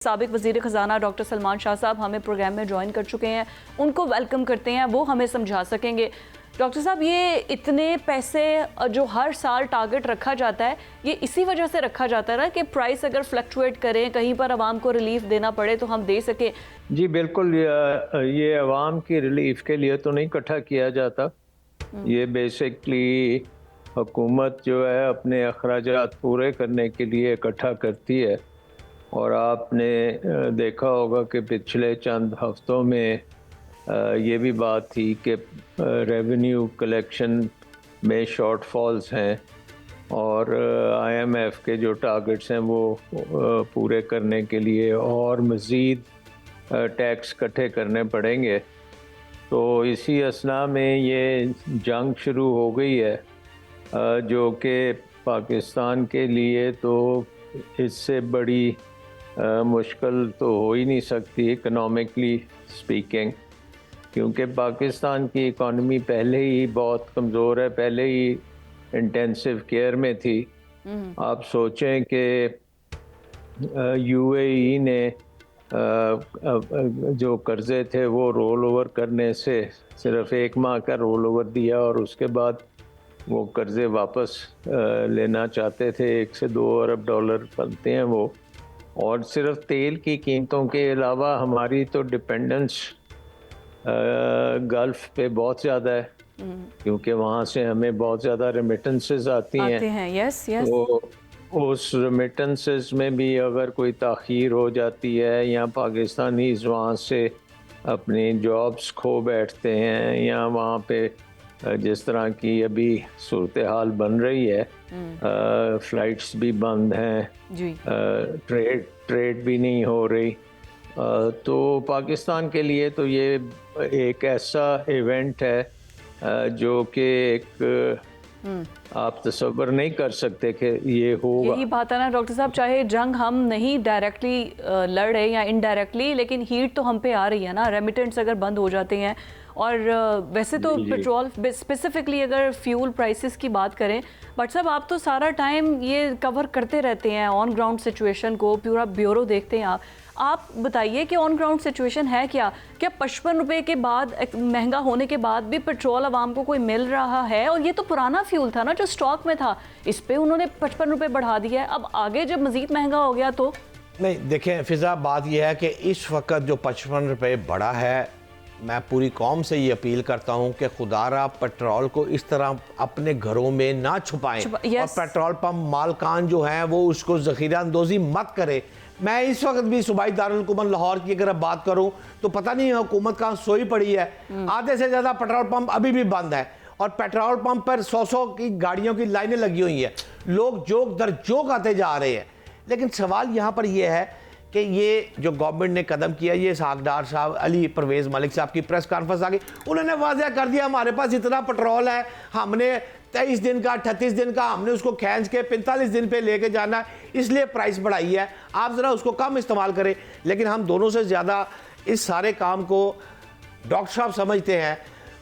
साबिक वज़ीर ख़जाना डॉक्टर सलमान शाह साहब हमें प्रोग्राम में ज्वाइन कर चुके हैं, उनको वेलकम करते हैं, वो हमें समझा सकेंगे। डॉक्टर साहब, ये इतने पैसे जो हर साल टारगेट रखा जाता है, ये इसी वजह से रखा जाता है ना कि प्राइस अगर फ्लक्चुएट करें, कहीं पर आवाम को रिलीफ देना पड़े तो हम दे सकें। जी बिल्कुल, ये आवाम की रिलीफ के लिए तो नहीं इकट्ठा किया जाता। ये बेसिकली हुकूमत जो है अपने अखराजात पूरे करने के लिए इकट्ठा करती है। और आपने देखा होगा कि पिछले चंद हफ्तों में ये भी बात थी कि रेवेन्यू कलेक्शन में शॉर्टफॉल्स हैं और IMF के जो टारगेट्स हैं वो पूरे करने के लिए और मज़ीद टैक्स इकट्ठे करने पड़ेंगे। तो इसी असना में ये जंग शुरू हो गई है, जो कि पाकिस्तान के लिए तो इससे बड़ी मुश्किल तो हो ही नहीं सकती इकनॉमिकली स्पीकिंग, क्योंकि पाकिस्तान की इकॉनमी पहले ही बहुत कमज़ोर है, पहले ही इंटेंसिव केयर में थी। आप सोचें कि UAE ने जो कर्ज़े थे वो रोल ओवर करने से सिर्फ 1 माह का रोल ओवर दिया और उसके बाद वो कर्ज़े वापस लेना चाहते थे। 1 से 2 अरब डॉलर बनते हैं वो। और सिर्फ तेल की कीमतों के अलावा हमारी तो डिपेंडेंस गल्फ़ पे बहुत ज़्यादा है, क्योंकि वहाँ से हमें बहुत ज़्यादा रेमिटेंसेस आती हैं। Yes yes. तो उस रेमिटेंसेस में भी अगर कोई ताख़ीर हो जाती है या पाकिस्तानीज़ वहाँ से अपनी जॉब्स खो बैठते हैं या वहाँ पे जिस तरह की अभी सूरत हाल बन रही है, फ़्लाइट्स भी बंद हैं, ट्रेड भी नहीं हो रही, तो पाकिस्तान के लिए तो ये एक ऐसा इवेंट है जो कि एक आप तसव्वुर नहीं कर सकते कि ये होगा। यही बात है ना डॉक्टर साहब, चाहे जंग हम नहीं डायरेक्टली लड़ रहे या इनडायरेक्टली, लेकिन हीट तो हम पे आ रही है ना। रेमिटेंट्स अगर बंद हो जाते हैं और वैसे तो पेट्रोल स्पेसिफिकली अगर फ्यूल प्राइसेस की बात करें, बट साहब आप तो सारा टाइम ये कवर करते रहते हैं ऑन ग्राउंड सिचुएशन को, पूरा ब्यूरो देखते हैं आप बताइए कि ऑन ग्राउंड सिचुएशन है क्या 55 रुपए के बाद, महंगा होने के बाद भी पेट्रोल आवाम को कोई मिल रहा है? और ये तो पुराना फ्यूल था ना जो स्टॉक में था, इस पे उन्होंने 55 रुपए बढ़ा दिया है। अब आगे जब मजीद महंगा हो गया तो नहीं, देखें फिजा, बात यह है कि इस वक्त जो 55 रुपए बढ़ा है, मैं पूरी कौम से ये अपील करता हूँ कि खुदारा पेट्रोल को इस तरह अपने घरों में ना छुपाएं और पेट्रोल पंप मालकान जो हैं वो उसको ज़ख़ीरा अंदोज़ी मत करें। मैं इस वक्त भी सूबाई दारुल हुकूमत लाहौर की अगर बात करूँ तो पता नहीं हुकूमत कहाँ सोई पड़ी है। आधे से ज़्यादा पेट्रोल पंप अभी भी बंद है और पेट्रोल पंप पर 100 की गाड़ियों की लाइनें लगी हुई हैं, लोग जोक दर जोक आते जा रहे हैं। लेकिन सवाल यहाँ पर यह है कि ये जो गवर्नमेंट ने कदम किया, ये इसहाक़ साहब, अली परवेज़ मलिक साहब की प्रेस कॉन्फ्रेंस आ गई, उन्होंने वाज़ेह कर दिया हमारे पास इतना पेट्रोल है, हमने 23 दिन का 38 दिन का हमने उसको खींच के 45 दिन पे लेके जाना है, इसलिए प्राइस बढ़ाई है, आप ज़रा उसको कम इस्तेमाल करें। लेकिन हम दोनों से ज़्यादा इस सारे काम को डॉक्टर साहब समझते हैं।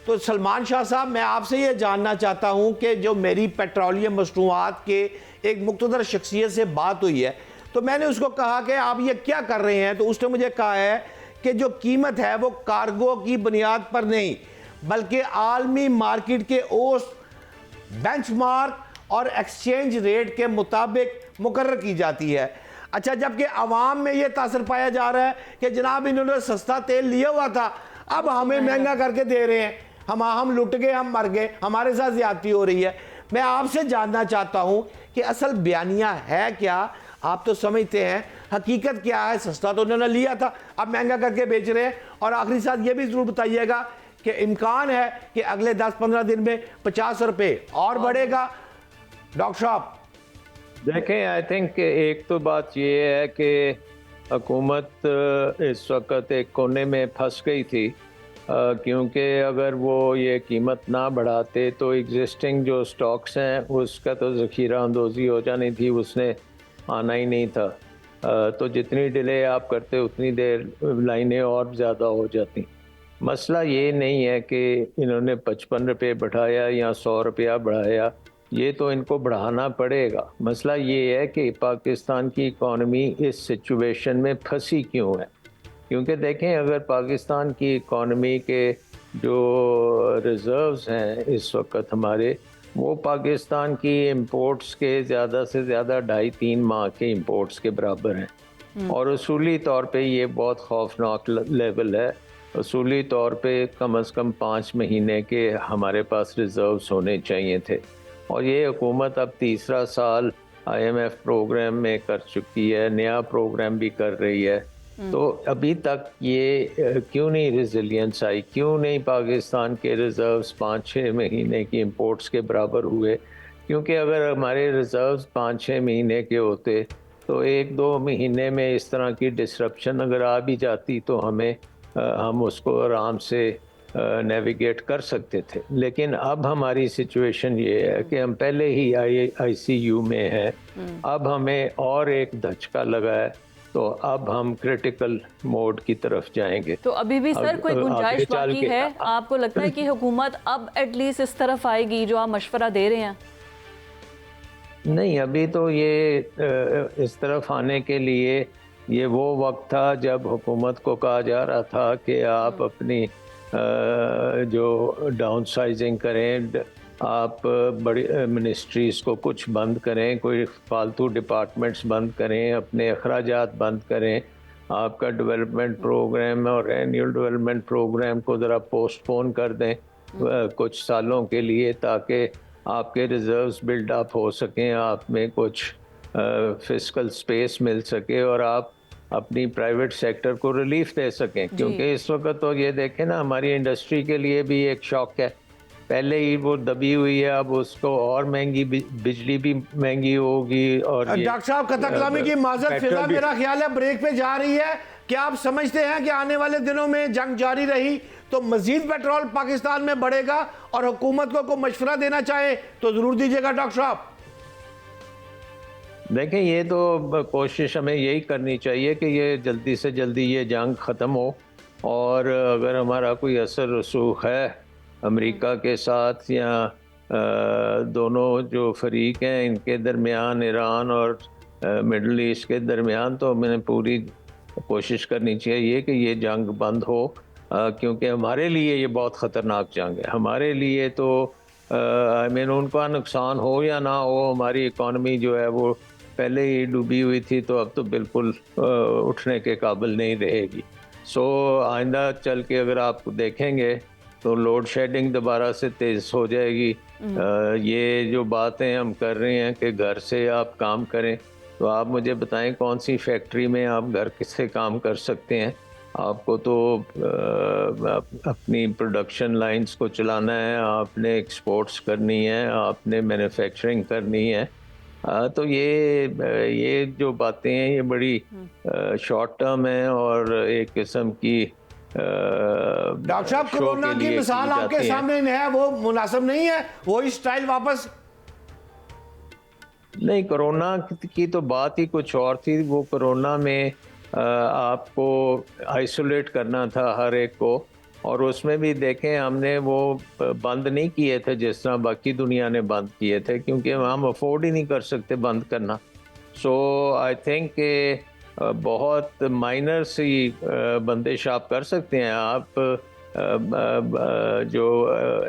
तो सलमान शाह साहब, मैं आपसे ये जानना चाहता हूँ कि जो मेरी पेट्रोलियम मसनूआत के एक मुक़्तदर शख्सियत से बात हुई है तो मैंने उसको कहा कि आप ये क्या कर रहे हैं, तो उसने मुझे कहा है कि जो कीमत है वो कार्गो की बुनियाद पर नहीं बल्कि आलमी मार्केट के उस बेंचमार्क और एक्सचेंज रेट के मुताबिक मुकर्रर की जाती है। अच्छा, जबकि आवाम में ये तासर पाया जा रहा है कि जनाब इन्होंने सस्ता तेल लिया हुआ था, अब हमें महंगा करके दे रहे हैं, हम लुट गए, हम मर गए, हमारे साथ ज्यादती हो रही है। मैं आपसे जानना चाहता हूँ कि असल बयानिया है क्या, आप तो समझते हैं, हकीकत क्या है? सस्ता तो उन्होंने लिया था, अब महंगा करके बेच रहे हैं। और आखिरी साथ ये भी जरूर बताइएगा कि इम्कान है कि अगले 10-15 दिन में 50 रुपए और बढ़ेगा। डॉक्टर साहब देखें, आई थिंक एक तो बात ये है कि हुकूमत इस वक्त एक कोने में फंस गई थी, क्योंकि अगर वो ये कीमत ना बढ़ाते तो एग्जिस्टिंग जो स्टॉक्स हैं उसका तो ज़ख़ीरा अंदोज़ी हो जानी थी, उसने आना ही नहीं था। तो जितनी डिले आप करते उतनी देर लाइनें और ज़्यादा हो जाती। मसला ये नहीं है कि इन्होंने 55 रुपये बढ़ाया या 100 रुपया बढ़ाया, ये तो इनको बढ़ाना पड़ेगा। मसला ये है कि पाकिस्तान की इकॉनमी इस सिचुएशन में फंसी क्यों है, क्योंकि देखें अगर पाकिस्तान की इकॉनमी के जो रिज़र्व्स हैं इस वक्त हमारे, वो पाकिस्तान की इंपोर्ट्स के ज़्यादा से ज़्यादा 2.5-3 माह के इंपोर्ट्स के बराबर हैं। और उसूली तौर पे ये बहुत खौफनाक लेवल है। उसूली तौर पे कम से कम 5 महीने के हमारे पास रिज़र्व्स होने चाहिए थे। और ये हुकूमत अब तीसरा साल IMF प्रोग्राम में कर चुकी है, नया प्रोग्राम भी कर रही है। तो अभी तक ये क्यों नहीं रेजिलियंस आई, क्यों नहीं पाकिस्तान के रिज़र्व्स 5-6 महीने की इंपोर्ट्स के बराबर हुए? क्योंकि अगर हमारे रिज़र्व्स 5-6 महीने के होते तो 1-2 महीने में इस तरह की डिसरप्शन अगर आ भी जाती तो हम उसको आराम से नेविगेट कर सकते थे। लेकिन अब हमारी सिचुएशन ये है कि हम पहले ही ICU में हैं, अब हमें और एक धचका लगा है, तो अब हम क्रिटिकल मोड की तरफ जाएंगे। तो अभी भी सर कोई गुंजाइश बाकी है? आपको लगता है कि हुकूमत अब एटलीस्ट इस तरफ आएगी जो आप मशवरा दे रहे हैं? नहीं, अभी तो ये इस तरफ आने के लिए ये वो वक्त था जब हुकूमत को कहा जा रहा था कि आप अपनी जो डाउन साइजिंग करें, आप बड़ी मिनिस्ट्रीज़ को कुछ बंद करें, कोई फालतू डिपार्टमेंट्स बंद करें, अपने अखराजात बंद करें, आपका डेवलपमेंट प्रोग्राम और एनुअल डेवलपमेंट प्रोग्राम को ज़रा पोस्टपोन कर दें कुछ सालों के लिए, ताकि आपके रिज़र्व्स बिल्ड अप हो सकें, आप में कुछ फिस्कल स्पेस मिल सके और आप अपनी प्राइवेट सेक्टर को रिलीफ दे सकें। क्योंकि इस वक्त तो ये देखें ना, हमारी इंडस्ट्री के लिए भी एक शॉक है। पहले ही वो दबी हुई है, अब उसको और महंगी बिजली भी महंगी होगी। और डॉक्टर साहब कथा कलामी की माजरत, फिजा मेरा ख्याल है ब्रेक पे जा रही है। क्या आप समझते हैं कि आने वाले दिनों में जंग जारी रही तो मजीद पेट्रोल पाकिस्तान में बढ़ेगा और हुकूमत को मशवरा देना चाहे तो जरूर दीजिएगा डॉक्टर साहब? देखें, ये तो कोशिश हमें यही करनी चाहिए कि ये जल्दी से जल्दी ये जंग ख़त्म हो। और अगर हमारा कोई असर रसूख है अमेरिका के साथ या दोनों जो फरीक हैं इनके दरमियान, ईरान और मिडल ईस्ट के दरमियान, तो मैंने पूरी कोशिश करनी चाहिए कि ये जंग बंद हो, क्योंकि हमारे लिए ये बहुत ख़तरनाक जंग है। हमारे लिए तो उनका नुकसान हो या ना हो, हमारी इकॉनमी जो है वो पहले ही डूबी हुई थी, तो अब तो बिल्कुल उठने के काबिल नहीं रहेगी। आइंदा चल के अगर आप देखेंगे तो लोड शेडिंग दोबारा से तेज़ हो जाएगी। ये जो बातें हम कर रहे हैं कि घर से आप काम करें, तो आप मुझे बताएं कौन सी फैक्ट्री में आप घर से काम कर सकते हैं? आपको तो अपनी प्रोडक्शन लाइंस को चलाना है, आपने एक्सपोर्ट्स करनी है, आपने मैन्युफैक्चरिंग करनी है। तो ये जो बातें हैं ये बड़ी शॉर्ट टर्म है और एक किस्म की डॉक्टर साहब कोरोना की मिसाल आपके सामने है, वो मुनासिब नहीं है? वो स्टाइल वापस नहीं, कोरोना की तो बात ही कुछ और थी। वो कोरोना में आपको आइसोलेट करना था हर एक को, और उसमें भी देखें हमने वो बंद नहीं किए थे जिस तरह बाकी दुनिया ने बंद किए थे, क्योंकि हम अफोर्ड ही नहीं कर सकते बंद करना। आई थिंक बहुत माइनर सी बंदिश आप कर सकते हैं। आप जो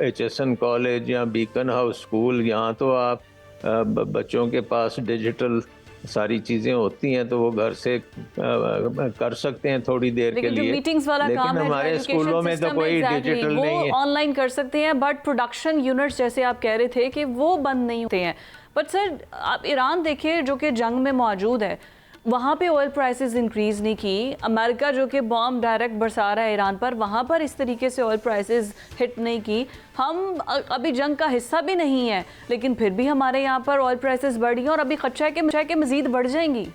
HSN कॉलेज या बीकन हाउस स्कूल, यहाँ तो आप बच्चों के पास डिजिटल सारी चीजें होती हैं, तो वो घर से कर सकते हैं थोड़ी देर के लिए। मीटिंग्स वाला लेकिन काम हमारे स्कूलों में तो कोई डिजिटल नहीं है, ऑनलाइन कर सकते हैं, बट प्रोडक्शन यूनिट्स जैसे आप कह रहे थे कि वो बंद नहीं होते हैं। बट सर आप ईरान देखिए जो कि जंग में मौजूद है, वहाँ पे ऑयल प्राइसेस इंक्रीज नहीं की। अमेरिका जो कि बॉम्ब डायरेक्ट बरसा रहा है ईरान पर, वहाँ पर इस तरीके से ऑयल प्राइसेस हिट नहीं की। हम अभी जंग का हिस्सा भी नहीं है, लेकिन फिर भी हमारे यहाँ पर ऑयल प्राइसेस बढ़ी हैं और अभी खदशा है कि मजीद बढ़ जाएंगी।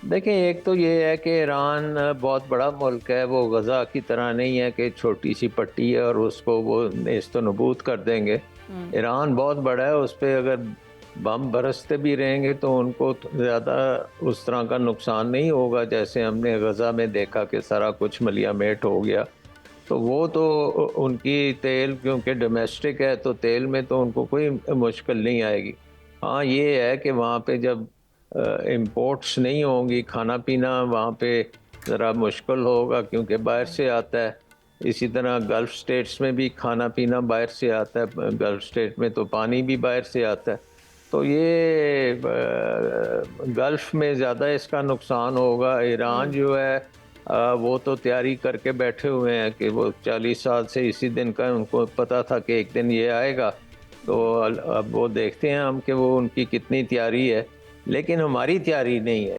देखें, एक तो ये है कि ईरान बहुत बड़ा मुल्क है, वो गज़ा की तरह नहीं है कि छोटी सी पट्टी है और उसको वो नेस्तनबूद कर देंगे। ईरान बहुत बड़ा है, उस पर अगर बम बरसते भी रहेंगे तो उनको ज़्यादा उस तरह का नुकसान नहीं होगा जैसे हमने गज़ा में देखा कि सारा कुछ मलियामेट हो गया। तो वो तो उनकी तेल क्योंकि डोमेस्टिक है तो तेल में तो उनको कोई मुश्किल नहीं आएगी। हाँ ये है कि वहाँ पे जब इंपोर्ट्स नहीं होंगी, खाना पीना वहाँ पे ज़रा मुश्किल होगा क्योंकि बाहर से आता है। इसी तरह गल्फ़ स्टेट्स में भी खाना पीना बाहर से आता है, गल्फ़ स्टेट में तो पानी भी बाहर से आता है। तो ये गल्फ़ में ज़्यादा इसका नुकसान होगा। ईरान जो है वो तो तैयारी करके बैठे हुए हैं कि वो 40 साल से इसी दिन का उनको पता था कि एक दिन ये आएगा। तो अब वो देखते हैं हम कि वो उनकी कितनी तैयारी है, लेकिन हमारी तैयारी नहीं है।